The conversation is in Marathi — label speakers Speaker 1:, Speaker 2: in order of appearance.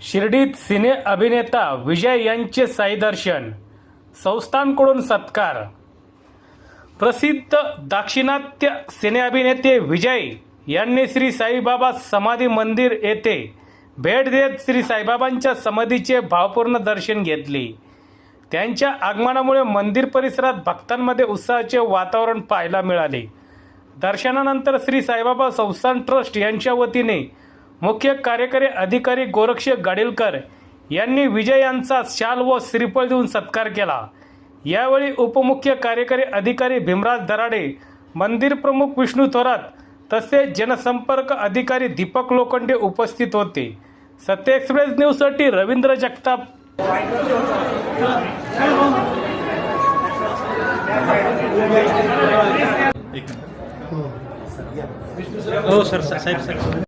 Speaker 1: शिर्डीत सिने अभिनेता विजय यांचे साई दर्शन, संस्थांकडून सत्कार। प्रसिद्ध दाक्षिणात्य सिने अभिनेते विजय यांनी श्री साईबाबा समाधी मंदिर येथे भेट देत श्री साईबाबांच्या समाधीचे भावपूर्ण दर्शन घेतले। त्यांच्या आगमनामुळे मंदिर परिसरात भक्तांमध्ये उत्साहाचे वातावरण पाहायला मिळाले। दर्शनानंतर श्री साईबाबा संस्थान ट्रस्ट यांच्या वतीने मुख्य कार्यकारी अधिकारी गोरक्ष गाडीलकर यांनी विजय यांचा शाल व श्रीफळ देऊन सत्कार केला। यावेळी उपमुख्य कार्यकारी अधिकारी भीमराज दराडे, मंदिर प्रमुख विष्णू थोरात तसेच जनसंपर्क अधिकारी दीपक लोखंडे उपस्थित होते। सत्य एक्सप्रेस न्यूजसाठी रवींद्र जगताप।
Speaker 2: हो सर साहेब